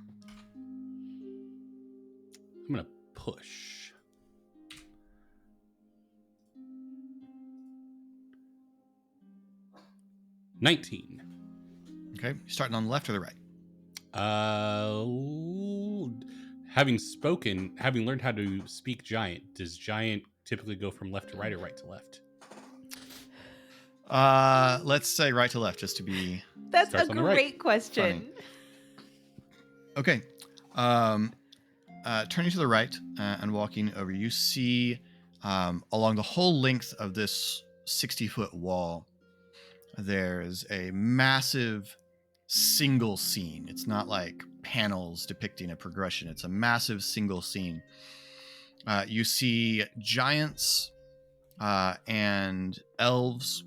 going to push. $19. Okay, you're starting on the left or the right? Having learned how to speak giant, does giant typically go from left to right or right to left? Let's say right to left, just to be. That's Starts a on the right. great question. Okay. turning to the right and walking over, you see along the whole length of this 60-foot wall, there's a massive single scene. It's not like panels depicting a progression. It's a massive single scene. You see giants and elves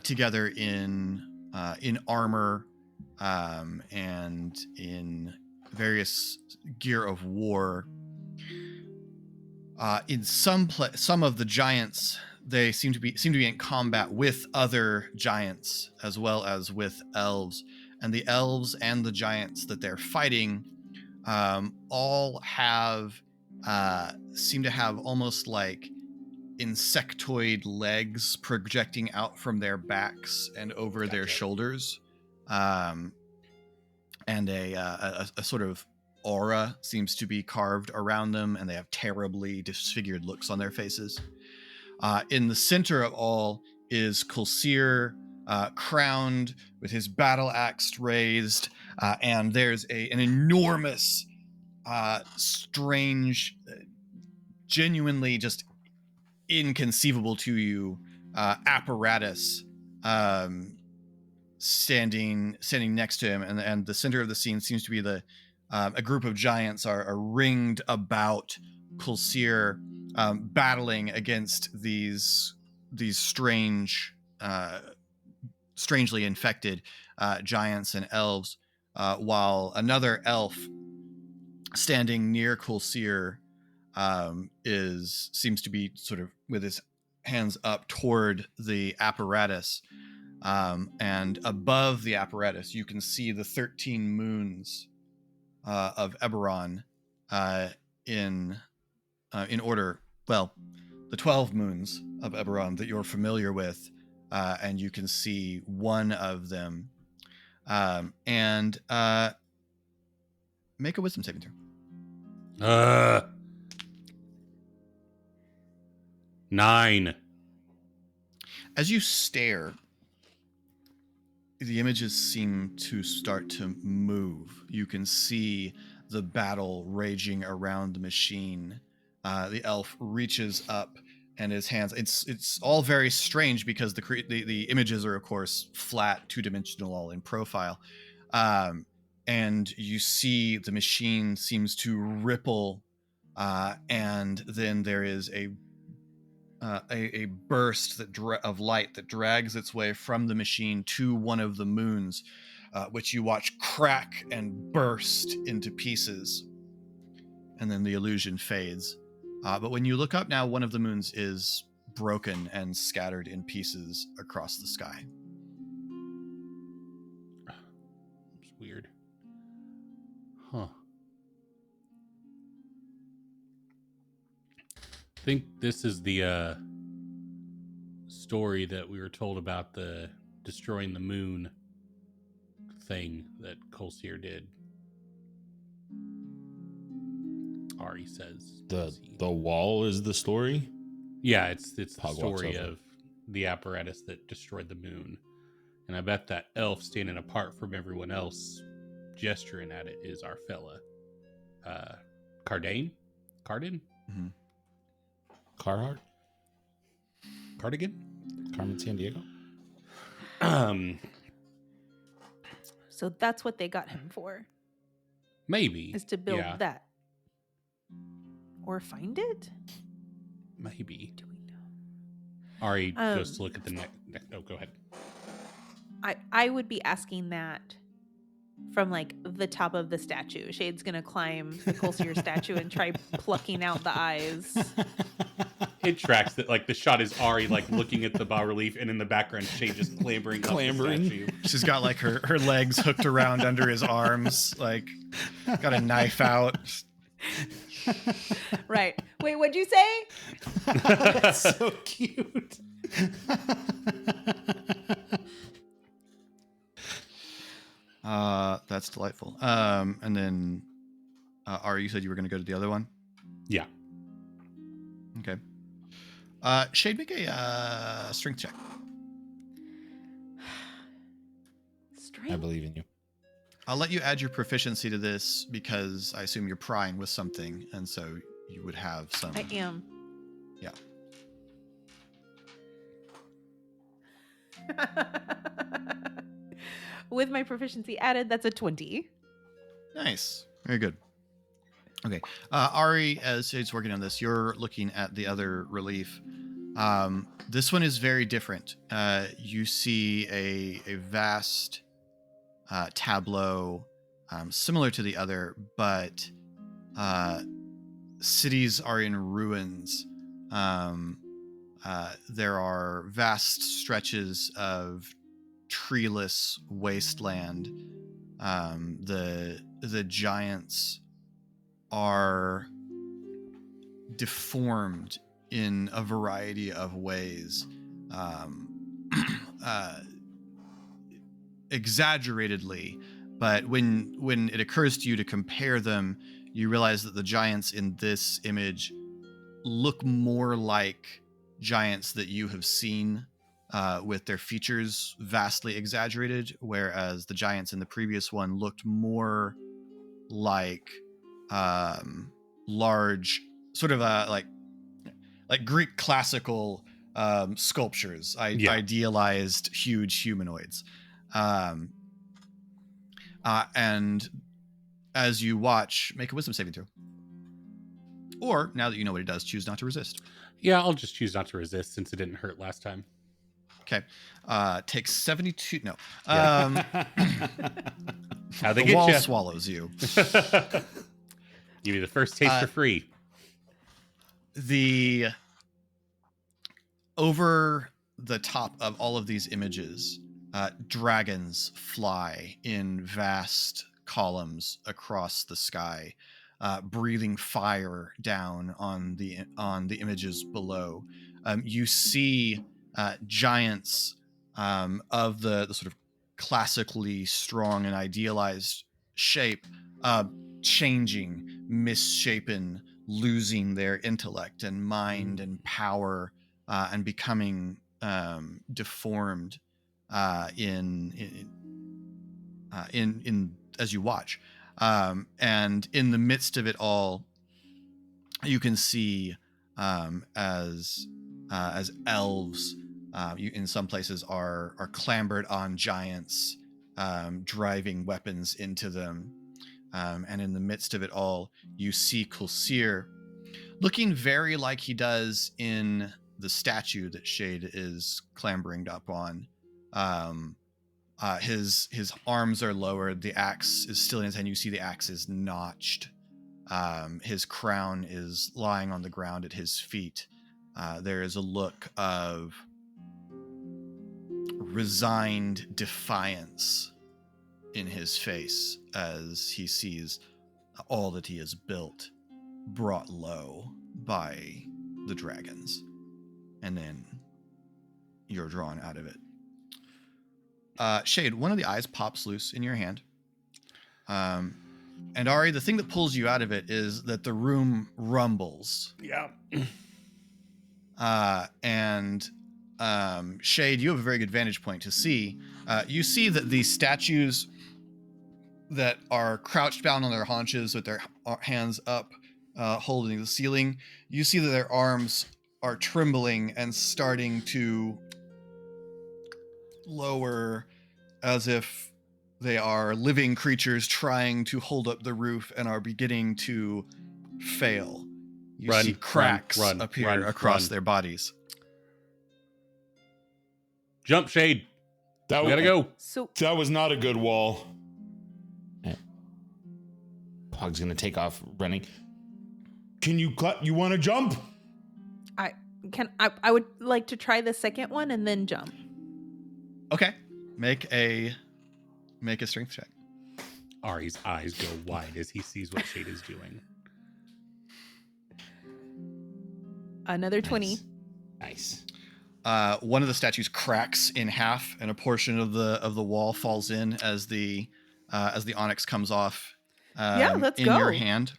together in armor and in various gear of war. In some of the giants, they seem to be in combat with other giants as well as with elves, and the elves and the giants that they're fighting all have seem to have almost like insectoid legs projecting out from their backs and over their shoulders, and a sort of aura seems to be carved around them, and they have terribly disfigured looks on their faces. In the center of all is Kulsir, crowned with his battle axe raised, and there's an enormous, strange, genuinely just inconceivable to you apparatus standing next to him, and the center of the scene seems to be a group of giants are ringed about Kulsir, battling against these strange, strangely infected giants and elves, while another elf standing near Kulsir seems to be sort of with his hands up toward the apparatus, and above the apparatus you can see the 13 moons of Eberron in order. Well, the 12 moons of Eberron that you're familiar with, and you can see one of them, and make a wisdom saving throw. 9. As you stare, the images seem to start to move. You can see the battle raging around the machine. The elf reaches up, and his hands. It's all very strange because the images are, of course, flat, two-dimensional, all in profile, and you see the machine seems to ripple, and then there is a burst of light that drags its way from the machine to one of the moons, which you watch crack and burst into pieces, and then the illusion fades. But when you look up now, one of the moons is broken and scattered in pieces across the sky. It's weird. Huh. I think this is the story that we were told about the destroying the moon thing that Kulsir did. Ari says the wall is the story. Yeah, it's the Hog walks story over. of the apparatus that destroyed the moon, and I bet that elf standing apart from everyone else, gesturing at it, is our fella, Cardaen. Mm-hmm. Carhartt, Cardigan. Carmen Sandiego. So that's what they got him for, Maybe is to build yeah, that. Or find it? maybe. Do we know? Ari goes to look at the next. Oh, go ahead. I would be asking that from like the top of the statue. Shade's gonna climb the Kulsir statue and try plucking out the eyes. It tracks that, like, the shot is Ari like looking at the bas relief, and in the background Shade just clambering up the statue. She's got like her legs hooked around under his arms, like got a knife out. Right. Wait, what'd you say? That's so cute. That's delightful. And then Ari, you said you were going to go to the other one? Yeah. Okay. Shade, make a strength check. I Strength. believe in you. I'll let you add your proficiency to this because I assume you're prying with something, and so you would have some. I am. Yeah. With my proficiency added, that's a 20. Nice. Very good. Okay. Ari, as Shade's working on this, you're looking at the other relief. This one is very different. You see a vast tableau similar to the other, but cities are in ruins. There are vast stretches of treeless wasteland. The giants are deformed in a variety of ways, exaggeratedly, but when it occurs to you to compare them, you realize that the giants in this image look more like giants that you have seen, with their features vastly exaggerated, whereas the giants in the previous one looked more like large, sort of like Greek classical sculptures, idealized huge humanoids. And as you watch, make a wisdom saving throw. Or, now that you know what it does, choose not to resist. Yeah, I'll just choose not to resist since it didn't hurt last time. Okay. Takes 72. No. How they The get wall you? swallows you. Give me the first taste for free. The over the top of all of these images, dragons fly in vast columns across the sky, breathing fire down on the images below. You see giants of the sort of classically strong and idealized shape, changing, misshapen, losing their intellect and mind and power, and becoming deformed in as you watch. And in the midst of it all, you can see as elves, you in some places are clambered on giants, driving weapons into them. And in the midst of it all, you see Kulsir looking very like he does in the statue that Shade is clambering up on. His arms are lowered. The axe is still in his hand. You see the axe is notched. His crown is lying on the ground at his feet. There is a look of resigned defiance in his face as he sees all that he has built brought low by the dragons. And then you're drawn out of it. Shade, one of the eyes pops loose in your hand. And Ari, the thing that pulls you out of it is that the room rumbles. Yeah. And Shade, you have a very good vantage point to see. You see that the statues that are crouched down on their haunches with their hands up, holding the ceiling, you see that their arms are trembling and starting to lower as if they are living creatures trying to hold up the roof and are beginning to fail. You see cracks appear across their bodies. Jump, Shade. We gotta go. So That was not a good wall. Pug's gonna take off running. Can you you want to jump? I would like to try the second one and then jump. Okay. Make a strength check. Ari's eyes go wide as he sees what Shade is doing. Another 20. Nice. One of the statues cracks in half, and a portion of the wall falls in as the onyx comes off. Let's in go. your hand.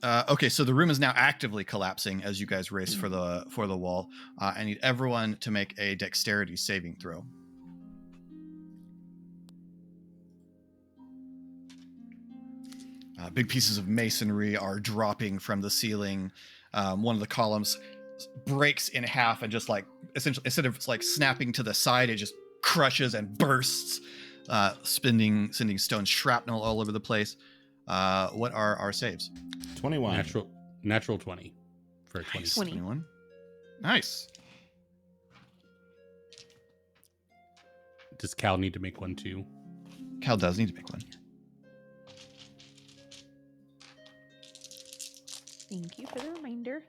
Okay, so the room is now actively collapsing as you guys race for the wall. I need everyone to make a dexterity saving throw. Big pieces of masonry are dropping from the ceiling. One of the columns breaks in half and just like essentially instead of like snapping to the side, it just crushes and bursts, sending stone shrapnel all over the place. What are our saves? 21. Natural 20 for a 20. Nice. 20. 21. Nice. Does Cal need to make one too? Cal does need to make one. Thank you for the reminder.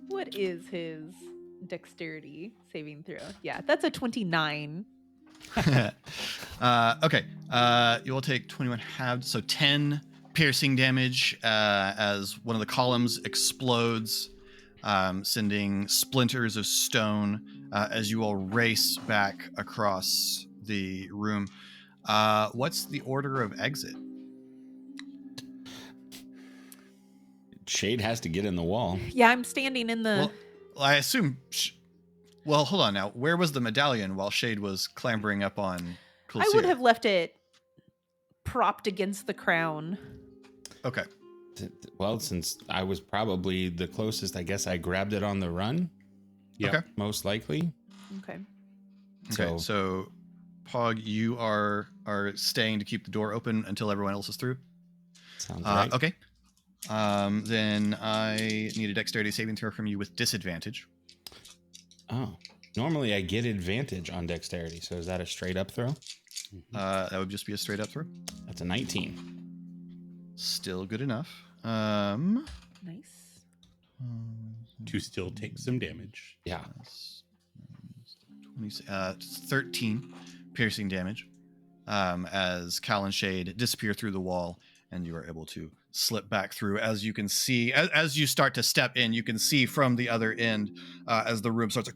What is his dexterity saving throw? Yeah, that's a 29. Okay. You will take 21 halved, so 10 piercing damage as one of the columns explodes, sending splinters of stone as you all race back across the room. What's the order of exit? Shade has to get in the wall. Yeah, I'm standing in the. Well, I assume. Well, hold on now. Where was the medallion while Shade was clambering up on Cool I would have left it propped against the crown. Okay. Well, since I was probably the closest, I guess I grabbed it on the run. Yep. Okay. Most likely. Okay. Okay. So, Pog, you are staying to keep the door open until everyone else is through. Sounds right. Okay. Then I need a dexterity saving throw from you with disadvantage. Oh, normally I get advantage on dexterity. So is that a straight up throw? That would just be a straight up throw. That's a 19. Still good enough. Nice. To still take some damage. Yeah. 13 piercing damage as Cal and Shade disappear through the wall, and you are able to slip back through. As you can see, as you start to step in, you can see from the other end as the room starts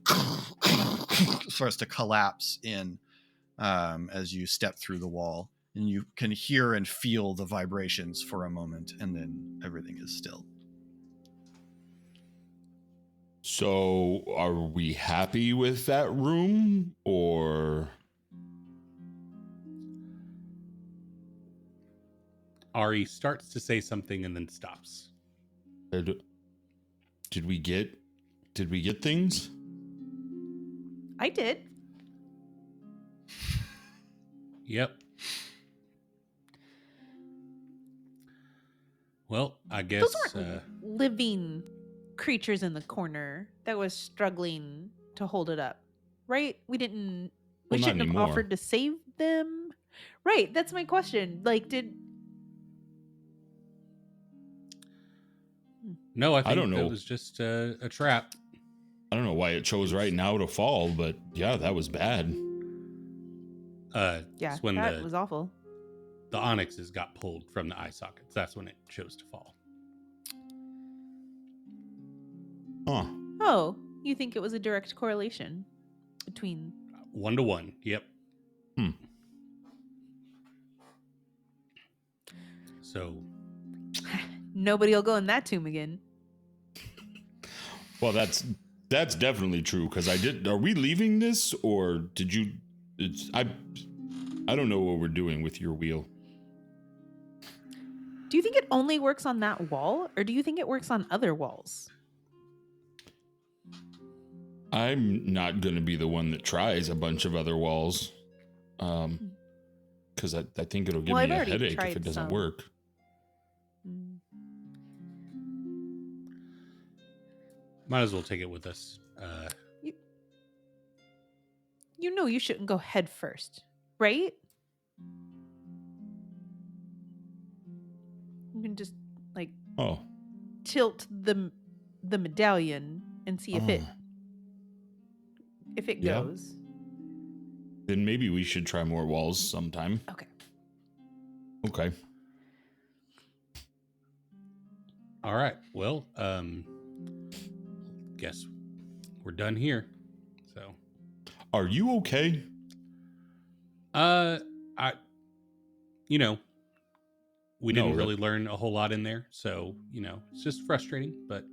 to collapse in as you step through the wall, and you can hear and feel the vibrations for a moment, and then everything is still. So are we happy with that room, or? Ari starts to say something and then stops. Did we get things? I did. Yep. Well, I guess Those weren't living creatures in the corner that was struggling to hold it up, right? We didn't. We Well, not shouldn't have anymore. offered to save them, right? That's my question. Like, did no, I think don't know. that was just a trap. I don't know why it chose right now to fall, but yeah, that was bad. yeah, It's when that was awful. the onyxes got pulled from the eye sockets. That's when it chose to fall. Huh. Oh, you think it was a direct correlation between? 1-to-1. Yep. So Nobody will go in that tomb again. Well, that's definitely true, because are we leaving this, or did you? I don't know what we're doing with your wheel. Do you think it only works on that wall, or do you think it works on other walls? I'm not going to be the one that tries a bunch of other walls, because I think it'll give Well, me I've a already headache if tried it doesn't some. work. might as well take it with us. You know you shouldn't go head first, right? You can just like Oh, tilt the medallion and see if it Yeah. goes. then maybe we should try more walls sometime. Okay. Okay. All right. Well, guess we're done here. So, Are you okay? we No, didn't really learn a whole lot in there, so it's just frustrating, but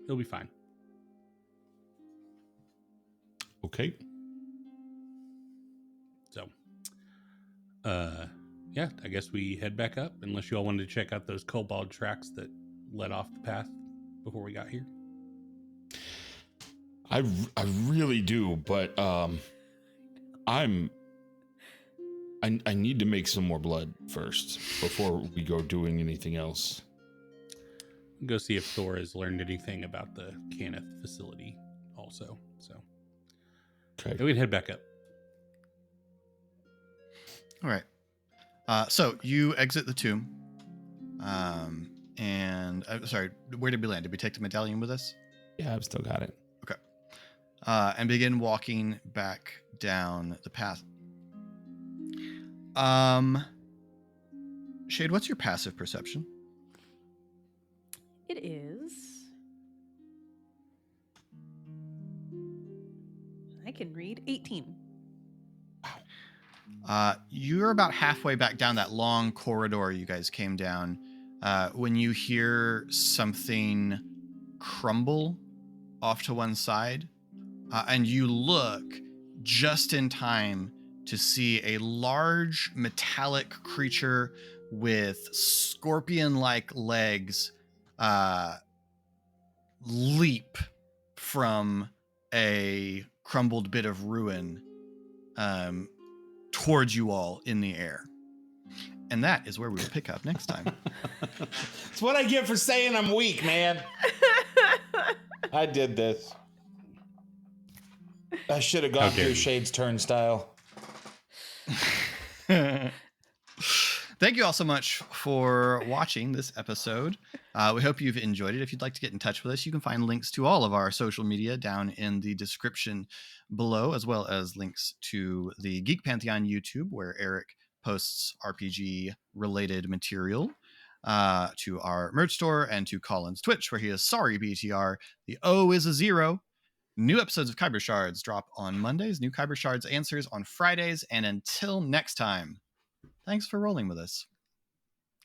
it'll be fine. Okay. Yeah, I guess we head back up, unless you all wanted to check out those kobold tracks that led off the path before we got here. I really do, but I need to make some more blood first before we go doing anything else. Go see if Thor has learned anything about the Cannith facility also. So Okay. we can head back up. All right. So you exit the tomb. Sorry, where did we land? Did we take the medallion with us? Yeah, I've still got it. Okay. And begin walking back down the path. Shade, what's your passive perception? It is. I can read 18. You're about halfway back down that long corridor you guys came down when you hear something crumble off to one side, and you look just in time to see a large metallic creature with scorpion-like legs leap from a crumbled bit of ruin towards you all in the air. And that is where we will pick up next time. It's what I get for saying I'm weak, man. I did this. I should have gone through Shade's turnstile. Thank you all so much for watching this episode. We hope you've enjoyed it. If you'd like to get in touch with us, you can find links to all of our social media down in the description below, as well as links to the Geek Pantheon YouTube, where Eric posts RPG-related material, to our merch store, and to Colin's Twitch, where he is sorry BTR. The O is a 0. New episodes of Khyber Shards drop on Mondays. New Khyber Shards answers on Fridays. And until next time, thanks for rolling with us.